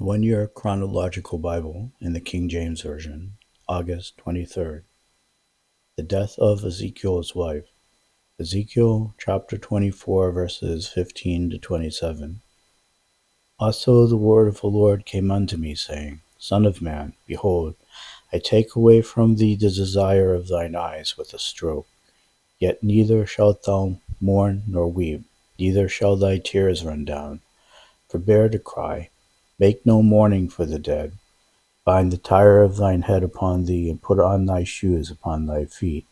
1 Year Chronological Bible in the King James Version, August 23rd. The death of Ezekiel's wife. Ezekiel chapter 24, verses 15 to 27. Also the word of the Lord came unto me, saying, Son of man, behold, I take away from thee the desire of thine eyes with a stroke. Yet neither shalt thou mourn nor weep, neither shall thy tears run down. Forbear to cry, make no mourning for the dead. Bind the tire of thine head upon thee, and put on thy shoes upon thy feet,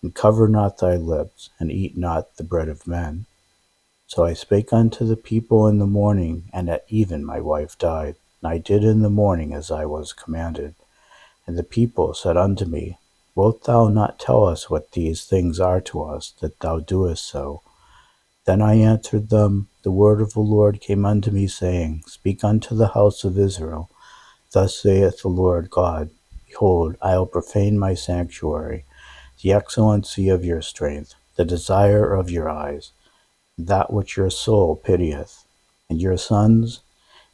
and cover not thy lips, and eat not the bread of men. So I spake unto the people in the morning, and at even my wife died. And I did in the morning as I was commanded. And the people said unto me, Wilt thou not tell us what these things are to us, that thou doest so? Then I answered them, The word of the Lord came unto me, saying, Speak unto the house of Israel. Thus saith the Lord God, Behold, I will profane my sanctuary, the excellency of your strength, the desire of your eyes, that which your soul pitieth. And your sons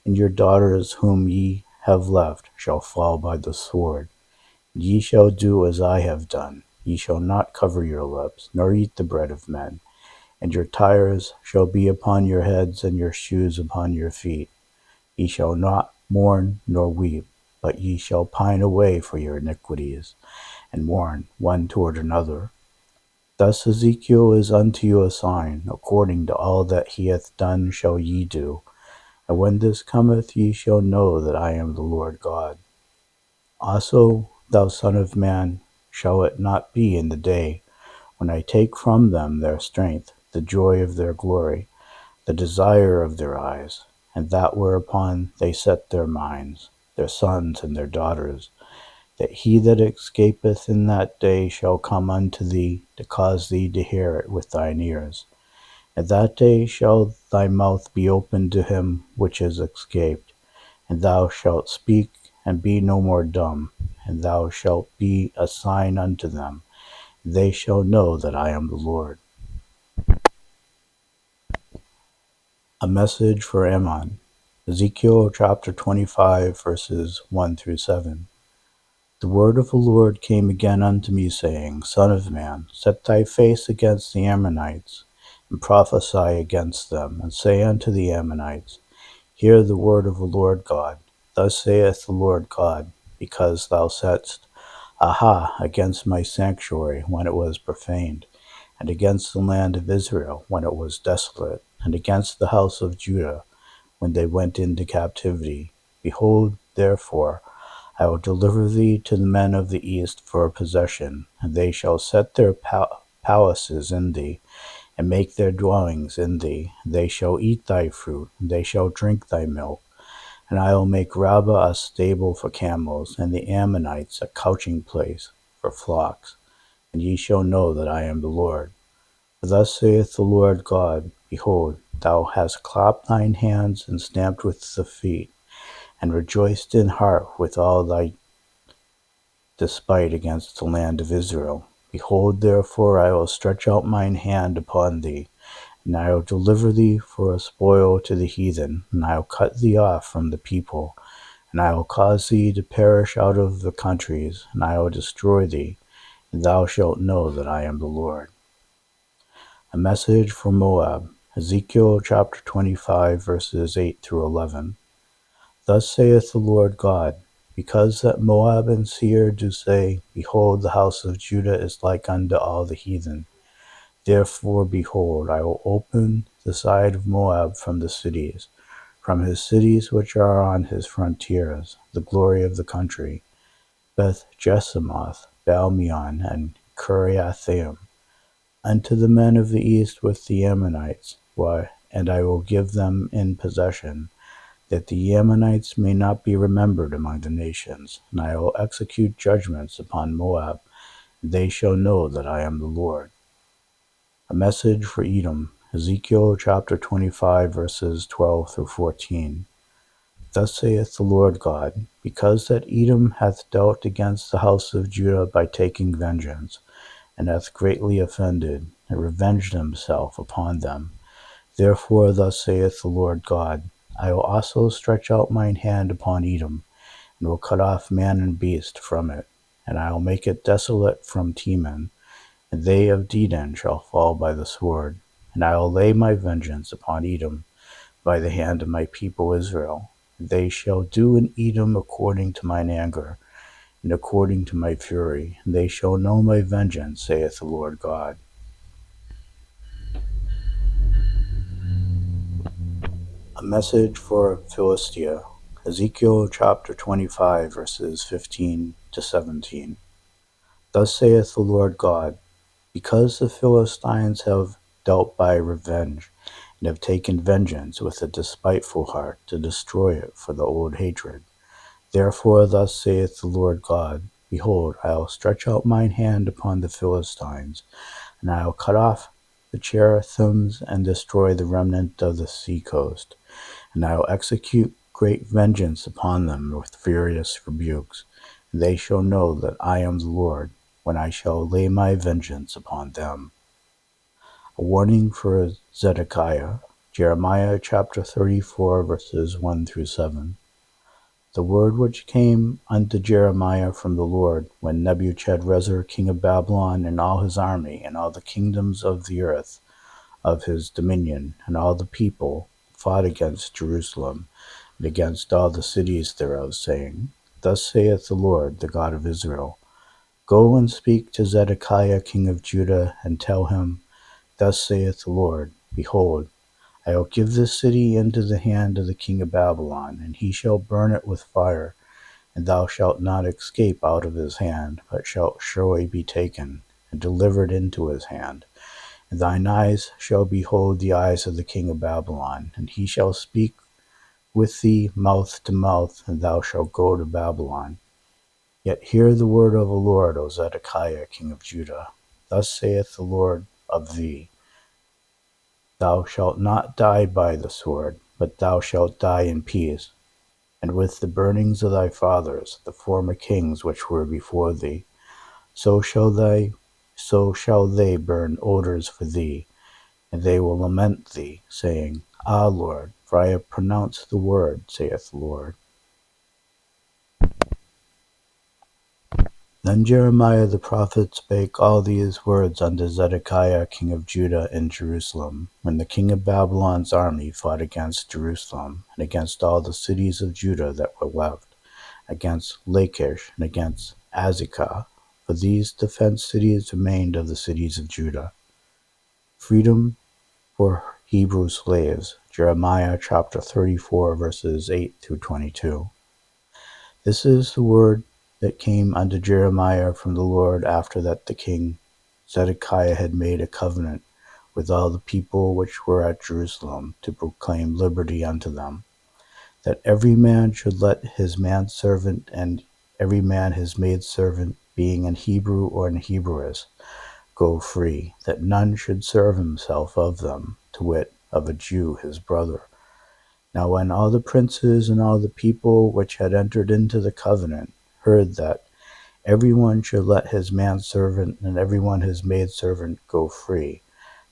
and your daughters whom ye have left shall fall by the sword. And ye shall do as I have done. Ye shall not cover your lips, nor eat the bread of men. And your tires shall be upon your heads, and your shoes upon your feet. Ye shall not mourn nor weep, but ye shall pine away for your iniquities, and mourn one toward another. Thus Ezekiel is unto you a sign, according to all that he hath done shall ye do. And when this cometh, ye shall know that I am the Lord God. Also, thou son of man, shall it not be in the day, when I take from them their strength, the joy of their glory, the desire of their eyes, and that whereupon they set their minds, their sons and their daughters, that he that escapeth in that day shall come unto thee, to cause thee to hear it with thine ears. And that day shall thy mouth be opened to him which is escaped, and thou shalt speak and be no more dumb, and thou shalt be a sign unto them. They shall know that I am the Lord. A message for Ammon. Ezekiel chapter 25, verses 1 through 7. The word of the Lord came again unto me, saying, Son of man, set thy face against the Ammonites, and prophesy against them, and say unto the Ammonites, Hear the word of the Lord God. Thus saith the Lord God, because thou saidst, Aha, against my sanctuary when it was profaned, and against the land of Israel when it was desolate, and against the house of Judah when they went into captivity. Behold, therefore, I will deliver thee to the men of the east for a possession, and they shall set their palaces in thee, and make their dwellings in thee. They shall eat thy fruit, and they shall drink thy milk. And I will make Rabbah a stable for camels, and the Ammonites a couching place for flocks. And ye shall know that I am the Lord. For thus saith the Lord God, Behold, thou hast clapped thine hands, and stamped with the feet, and rejoiced in heart with all thy despite against the land of Israel. Behold, therefore, I will stretch out mine hand upon thee, and I will deliver thee for a spoil to the heathen, and I will cut thee off from the people, and I will cause thee to perish out of the countries, and I will destroy thee, and thou shalt know that I am the Lord. A message for Moab. Ezekiel chapter 25, verses 8 through 11. Thus saith the Lord God, Because that Moab and Seir do say, Behold, the house of Judah is like unto all the heathen. Therefore, behold, I will open the side of Moab from the cities, from his cities which are on his frontiers, the glory of the country, Beth Jesimoth, Baalmeon, and Kiriathaim, unto the men of the east with the Ammonites, and I will give them in possession, that the Ammonites may not be remembered among the nations, and I will execute judgments upon Moab, and they shall know that I am the Lord. A message for Edom. Ezekiel chapter 25, verses 12 through 14. Thus saith the Lord God, Because that Edom hath dealt against the house of Judah by taking vengeance, and hath greatly offended, and revenged himself upon them, therefore thus saith the Lord God, I will also stretch out mine hand upon Edom, and will cut off man and beast from it, and I will make it desolate from Teman, and they of Dedan shall fall by the sword. And I will lay my vengeance upon Edom by the hand of my people Israel. And they shall do in Edom according to mine anger, and according to my fury, and they shall know my vengeance, saith the Lord God. A message for Philistia. Ezekiel chapter 25, verses 15 to 17. Thus saith the Lord God, because the Philistines have dealt by revenge, and have taken vengeance with a despiteful heart to destroy it for the old hatred. Therefore thus saith the Lord God, Behold, I will stretch out mine hand upon the Philistines, and I will cut off the cherethims and destroy the remnant of the sea coast. And I will execute great vengeance upon them with furious rebukes. And they shall know that I am the Lord, when I shall lay my vengeance upon them. A warning for Zedekiah. Jeremiah chapter 34, verses 1 through 7. The word which came unto Jeremiah from the Lord, when Nebuchadrezzar king of Babylon and all his army, and all the kingdoms of the earth of his dominion, and all the people fought against Jerusalem, and against all the cities thereof, saying, Thus saith the Lord, the God of Israel, Go and speak to Zedekiah king of Judah, and tell him, Thus saith the Lord, Behold, I will give this city into the hand of the king of Babylon, and he shall burn it with fire, and thou shalt not escape out of his hand, but shalt surely be taken, and delivered into his hand. And thine eyes shall behold the eyes of the king of Babylon, and he shall speak with thee mouth to mouth, and thou shalt go to Babylon. Yet hear the word of the Lord, O Zedekiah king of Judah. Thus saith the Lord of thee, Thou shalt not die by the sword, but thou shalt die in peace, and with the burnings of thy fathers, the former kings which were before thee. So shall they burn odors for thee, and they will lament thee, saying, Ah, Lord, for I have pronounced the word, saith the Lord. Then Jeremiah the prophet spake all these words unto Zedekiah king of Judah in Jerusalem, when the king of Babylon's army fought against Jerusalem, and against all the cities of Judah that were left, against Lachish, and against Azekah, for these defenced cities remained of the cities of Judah. Freedom for Hebrew slaves. Jeremiah chapter 34, verses 8 through 22. This is the word that came unto Jeremiah from the Lord after that the king Zedekiah had made a covenant with all the people which were at Jerusalem to proclaim liberty unto them, that every man should let his manservant and every man his maidservant, being an Hebrew or an Hebrewess, go free, that none should serve himself of them, to wit, of a Jew his brother. Now when all the princes and all the people which had entered into the covenant heard that every one should let his manservant and every one his maidservant go free,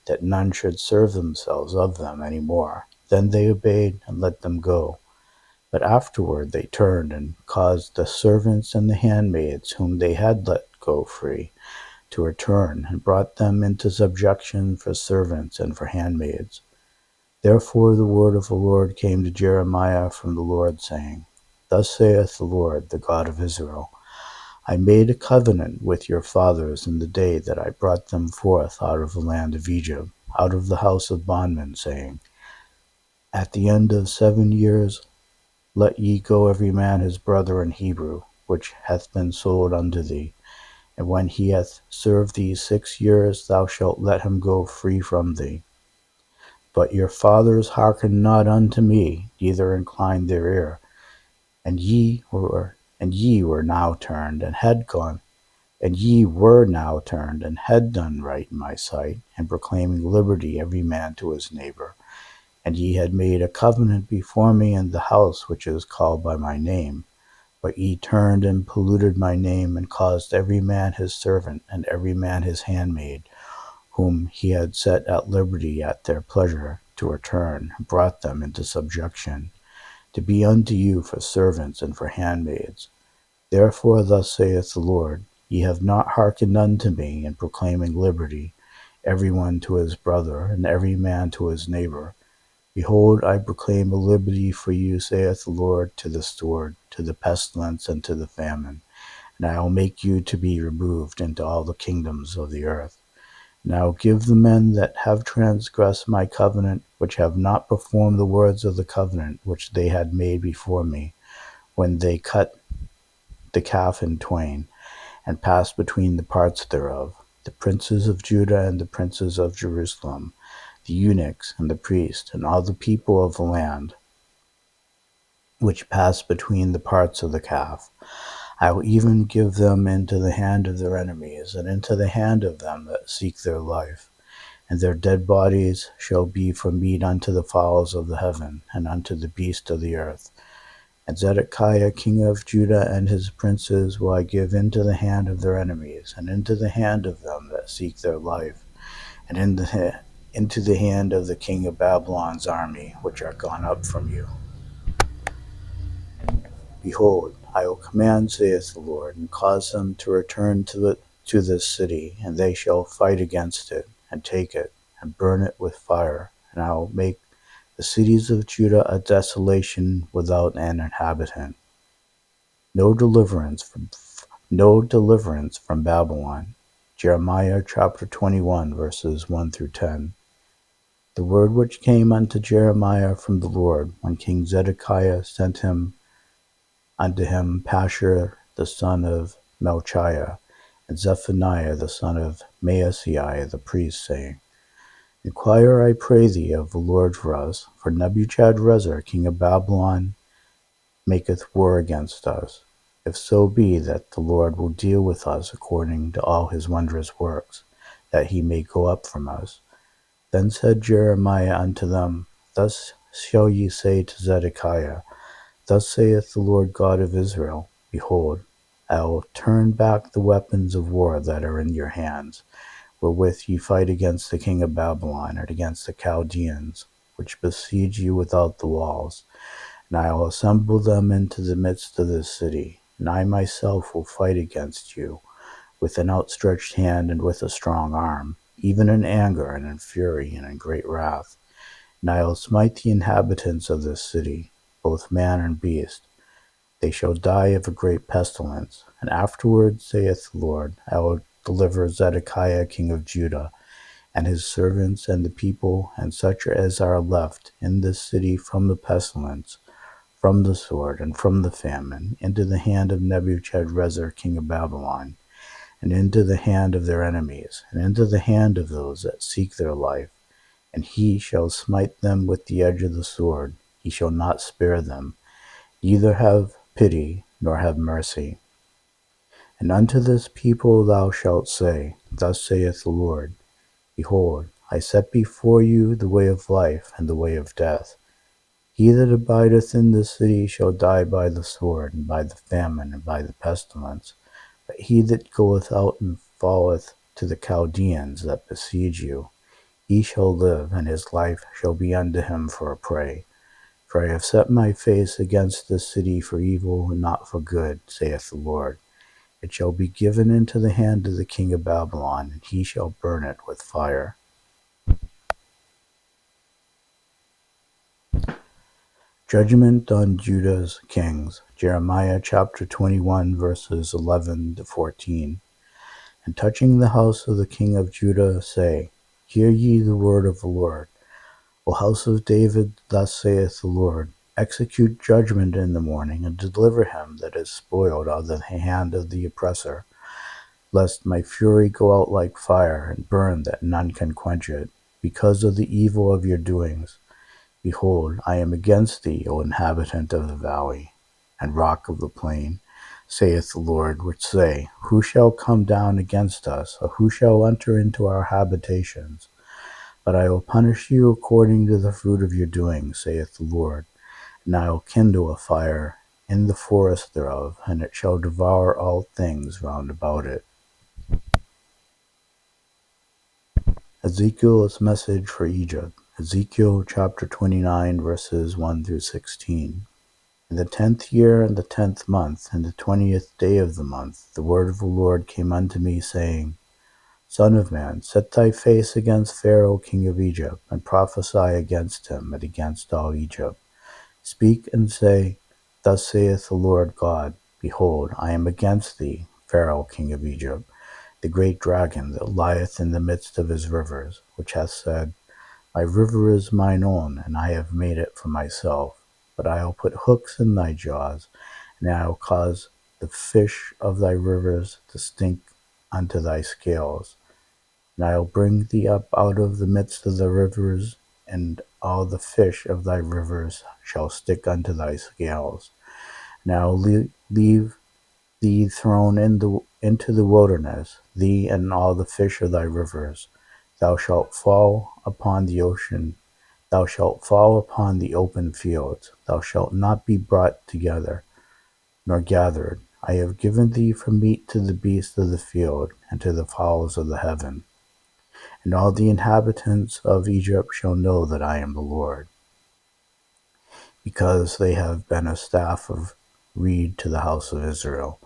that none should serve themselves of them any more, then they obeyed and let them go. But afterward they turned and caused the servants and the handmaids whom they had let go free to return, and brought them into subjection for servants and for handmaids. Therefore the word of the Lord came to Jeremiah from the Lord, saying, Thus saith the Lord, the God of Israel, I made a covenant with your fathers in the day that I brought them forth out of the land of Egypt, out of the house of bondmen, saying, At the end of 7 years let ye go every man his brother in Hebrew, which hath been sold unto thee. And when he hath served thee 6 years, thou shalt let him go free from thee. But your fathers hearkened not unto me, neither inclined their ear. And ye were now turned, and had gone, and ye were now turned, and had done right in my sight, and proclaiming liberty every man to his neighbor. And ye had made a covenant before me in the house which is called by my name. But ye turned and polluted my name, and caused every man his servant, and every man his handmaid, whom he had set at liberty at their pleasure, to return, and brought them into subjection. to be unto you for servants and for handmaids. Therefore thus saith the Lord, Ye have not hearkened unto me in proclaiming liberty, every one to his brother, and every man to his neighbor. Behold, I proclaim a liberty for you, saith the Lord, to the sword, to the pestilence, and to the famine. And I will make you to be removed into all the kingdoms of the earth. And I will give the men that have transgressed my covenant, which have not performed the words of the covenant which they had made before me, when they cut the calf in twain, and passed between the parts thereof, the princes of Judah and the princes of Jerusalem, the eunuchs and the priests, and all the people of the land, which passed between the parts of the calf. I will even give them into the hand of their enemies, and into the hand of them that seek their life. And their dead bodies shall be for meat unto the fowls of the heaven, and unto the beasts of the earth. And Zedekiah king of Judah and his princes will I give into the hand of their enemies, and into the hand of them that seek their life, and into the hand of the king of Babylon's army, which are gone up from you. Behold, I will command, saith the Lord, and cause them to return to this city, and they shall fight against it, and take it, and burn it with fire. And I will make the cities of Judah a desolation without an inhabitant. No deliverance from Babylon. Jeremiah chapter 21, verses 1 through 10. The word which came unto Jeremiah from the Lord, when King Zedekiah sent unto him Pashur the son of Malchiah, and Zephaniah the son of Maaseiah the priest, saying, Inquire, I pray thee, of the Lord for us, for Nebuchadrezzar king of Babylon maketh war against us. If so be that the Lord will deal with us according to all his wondrous works, that he may go up from us. Then said Jeremiah unto them, Thus shall ye say to Zedekiah, Thus saith the Lord God of Israel, Behold, I will turn back the weapons of war that are in your hands, wherewith ye fight against the king of Babylon, and against the Chaldeans, which besiege you without the walls. And I will assemble them into the midst of this city, and I myself will fight against you, with an outstretched hand and with a strong arm, even in anger and in fury and in great wrath. And I will smite the inhabitants of this city, both man and beast. They shall die of a great pestilence. And afterward, saith the Lord, I will deliver Zedekiah king of Judah, and his servants and the people, and such as are left in this city from the pestilence, from the sword, and from the famine, into the hand of Nebuchadrezzar king of Babylon, and into the hand of their enemies, and into the hand of those that seek their life. And he shall smite them with the edge of the sword. He shall not spare them, neither have pity, nor have mercy. And unto this people thou shalt say, Thus saith the Lord, Behold, I set before you the way of life and the way of death. He that abideth in this city shall die by the sword, and by the famine, and by the pestilence. But he that goeth out and falleth to the Chaldeans that besiege you, he shall live, and his life shall be unto him for a prey. For I have set my face against this city for evil, and not for good, saith the Lord. It shall be given into the hand of the king of Babylon, and he shall burn it with fire. Judgment on Judah's kings. Jeremiah chapter 21, verses 11 to 14. And touching the house of the king of Judah, say, Hear ye the word of the Lord. O house of David, thus saith the Lord, Execute judgment in the morning, and deliver him that is spoiled out of the hand of the oppressor, lest my fury go out like fire, and burn that none can quench it, because of the evil of your doings. Behold, I am against thee, O inhabitant of the valley, and rock of the plain, saith the Lord, which say, Who shall come down against us, or who shall enter into our habitations? But I will punish you according to the fruit of your doings, saith the Lord. And I will kindle a fire in the forest thereof, and it shall devour all things round about it. Ezekiel's message for Egypt. Ezekiel chapter 29, verses 1 through 16. In the 10th year, in the 10th month, in the 20th day of the month, the word of the Lord came unto me, saying, Son of man, set thy face against Pharaoh king of Egypt, and prophesy against him and against all Egypt. Speak and say, Thus saith the Lord God, Behold, I am against thee, Pharaoh king of Egypt, the great dragon that lieth in the midst of his rivers, which hath said, My river is mine own, and I have made it for myself. But I will put hooks in thy jaws, and I will cause the fish of thy rivers to stink unto thy scales. And I will bring thee up out of the midst of the rivers, and all the fish of thy rivers shall stick unto thy scales. And I will leave thee thrown into the wilderness, thee and all the fish of thy rivers. Thou shalt fall upon the ocean, thou shalt fall upon the open fields, thou shalt not be brought together, nor gathered. I have given thee for meat to the beasts of the field, and to the fowls of the heaven. And all the inhabitants of Egypt shall know that I am the Lord, because they have been a staff of reed to the house of Israel.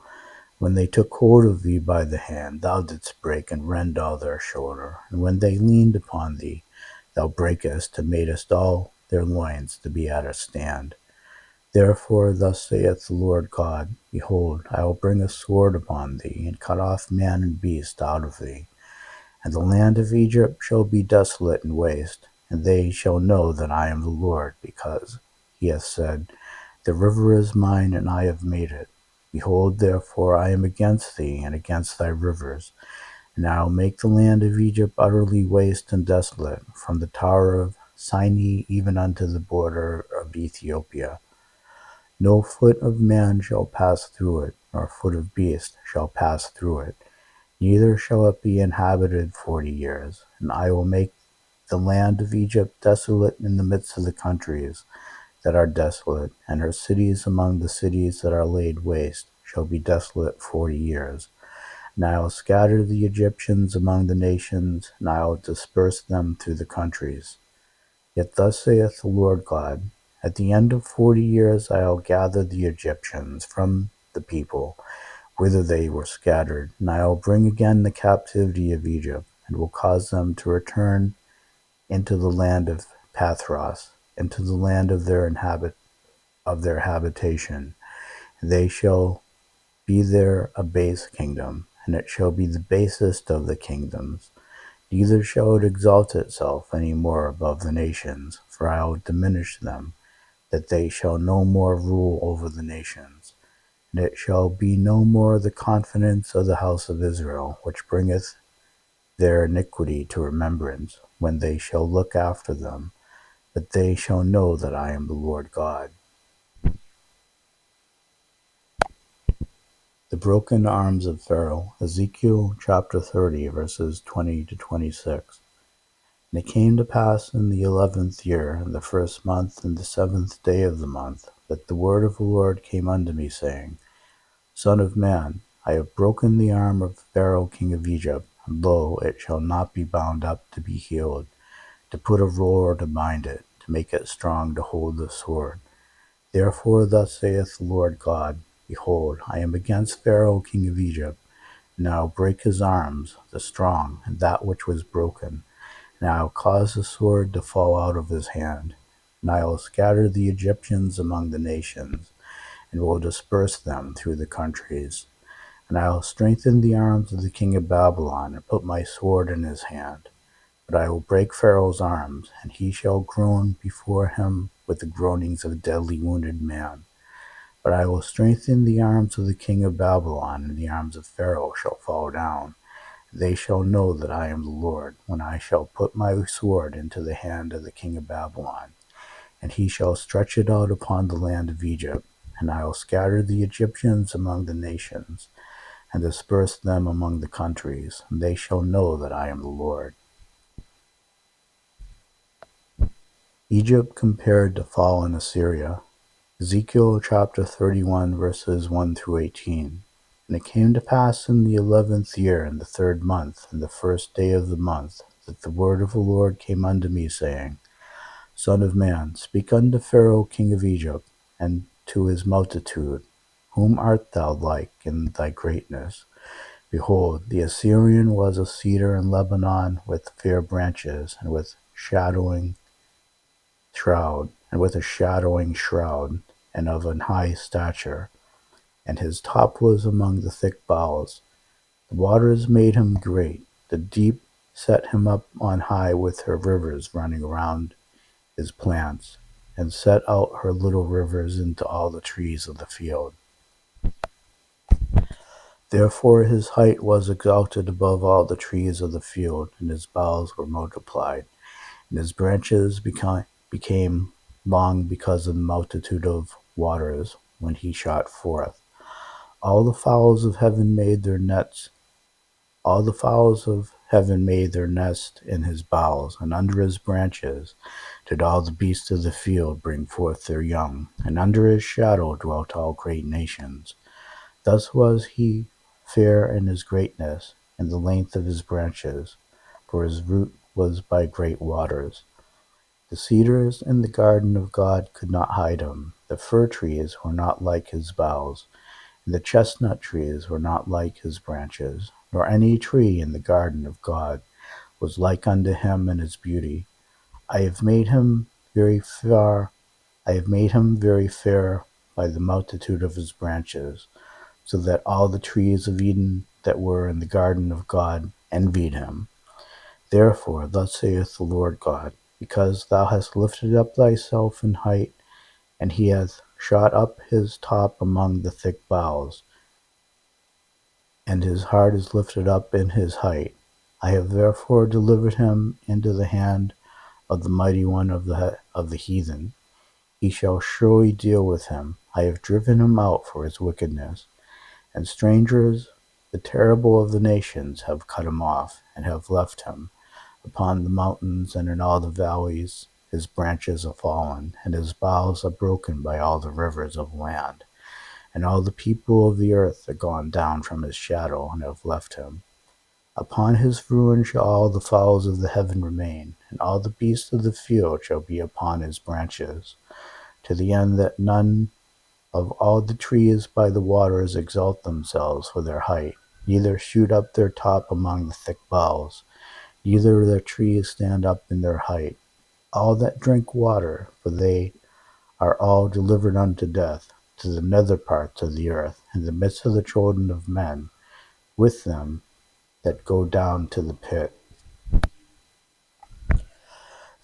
When they took hold of thee by the hand, thou didst break and rend all their shoulder. And when they leaned upon thee, thou breakest and madest all their loins to be at a stand. Therefore thus saith the Lord God, Behold, I will bring a sword upon thee, and cut off man and beast out of thee. And the land of Egypt shall be desolate and waste, and they shall know that I am the Lord, because he hath said, The river is mine, and I have made it. Behold, therefore, I am against thee, and against thy rivers, and I will make the land of Egypt utterly waste and desolate, from the tower of Sinai even unto the border of Ethiopia. No foot of man shall pass through it, nor foot of beast shall pass through it, neither shall it be inhabited 40 years. And I will make the land of Egypt desolate in the midst of the countries that are desolate, and her cities among the cities that are laid waste shall be desolate 40 years. And I will scatter the Egyptians among the nations, and I will disperse them through the countries. Yet thus saith the Lord God, At the end of 40 years I will gather the Egyptians from the people, whither they were scattered, and I will bring again the captivity of Egypt, and will cause them to return into the land of Pathros, into the land of their habitation. They shall be there a base kingdom, and it shall be the basest of the kingdoms. Neither shall it exalt itself any more above the nations, for I will diminish them, that they shall no more rule over the nations. And it shall be no more the confidence of the house of Israel, which bringeth their iniquity to remembrance, when they shall look after them, but they shall know that I am the Lord God. The broken arms of Pharaoh, Ezekiel chapter 30, verses 20 to 26. And it came to pass in the 11th year, in the first month, in the 7th day of the month, that the word of the Lord came unto me, saying, Son of man, I have broken the arm of Pharaoh king of Egypt, and lo, it shall not be bound up to be healed, to put a roller to bind it, to make it strong to hold the sword. Therefore thus saith the Lord God, Behold, I am against Pharaoh king of Egypt, and I will break his arms, the strong, and that which was broken, and I will cause the sword to fall out of his hand, and I will scatter the Egyptians among the nations, and will disperse them through the countries. And I will strengthen the arms of the king of Babylon, and put my sword in his hand. But I will break Pharaoh's arms, and he shall groan before him with the groanings of a deadly wounded man. But I will strengthen the arms of the king of Babylon, and the arms of Pharaoh shall fall down. They shall know that I am the Lord, when I shall put my sword into the hand of the king of Babylon, and he shall stretch it out upon the land of Egypt. And I will scatter the Egyptians among the nations, and disperse them among the countries, and they shall know that I am the Lord. Egypt compared to fallen Assyria. Ezekiel chapter 31, verses 1 through 18. And it came to pass in the 11th year, in the 3rd month, in the 1st day of the month, that the word of the Lord came unto me, saying, Son of man, speak unto Pharaoh king of Egypt, and to his multitude, Whom art thou like in thy greatness? Behold, the Assyrian was a cedar in Lebanon with fair branches, and with a shadowing shroud, and of an high stature, and his top was among the thick boughs. The waters made him great, the deep set him up on high with her rivers running round his plants, and set out her little rivers into all the trees of the field. Therefore his height was exalted above all the trees of the field, and his boughs were multiplied, and his branches became long because of the multitude of waters when he shot forth. All the fowls of heaven made their nets All the fowls of heaven made their nest in his boughs, and under his branches did all the beasts of the field bring forth their young, and under his shadow dwelt all great nations. Thus was he fair in his greatness, and the length of his branches, for his root was by great waters. The cedars in the garden of God could not hide him. The fir trees were not like his boughs, and the chestnut trees were not like his branches, nor any tree in the garden of God was like unto him in his beauty. I have made him very fair. I have made him very fair by the multitude of his branches, so that all the trees of Eden that were in the garden of God envied him. Therefore, thus saith the Lord God, because thou hast lifted up thyself in height, and he hath shot up his top among the thick boughs, and his heart is lifted up in his height. I have therefore delivered him into the hand of the mighty one of the heathen. He shall surely deal with him. I have driven him out for his wickedness. And strangers, the terrible of the nations, have cut him off, and have left him. Upon the mountains and in all the valleys his branches are fallen, and his boughs are broken by all the rivers of land. And all the people of the earth are gone down from his shadow, and have left him. Upon his ruin shall all the fowls of the heaven remain, and all the beasts of the field shall be upon his branches, to the end that none of all the trees by the waters exalt themselves for their height, neither shoot up their top among the thick boughs, neither their trees stand up in their height. All that drink water, for they are all delivered unto death, to the nether parts of the earth, in the midst of the children of men, with them that go down to the pit.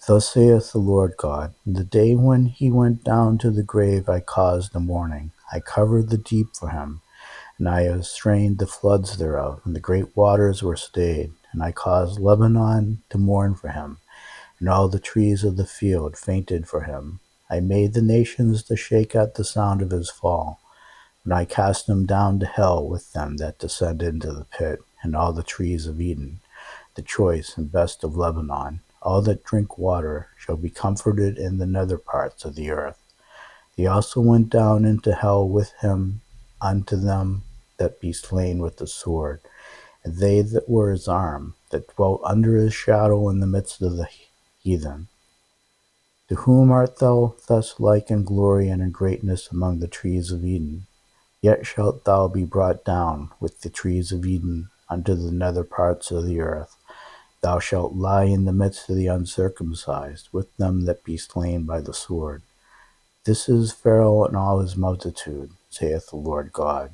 Thus saith the Lord God, in the day when he went down to the grave I caused a mourning. I covered the deep for him, and I have strained the floods thereof, and the great waters were stayed. And I caused Lebanon to mourn for him, and all the trees of the field fainted for him. I made the nations to shake at the sound of his fall. And I cast him down to hell with them that descend into the pit, and all the trees of Eden, the choice and best of Lebanon. All that drink water shall be comforted in the nether parts of the earth. He also went down into hell with him unto them that be slain with the sword, and they that were his arm, that dwelt under his shadow in the midst of the heathen. To whom art thou thus like in glory and in greatness among the trees of Eden? Yet shalt thou be brought down with the trees of Eden unto the nether parts of the earth. Thou shalt lie in the midst of the uncircumcised, with them that be slain by the sword. This is Pharaoh and all his multitude, saith the Lord God.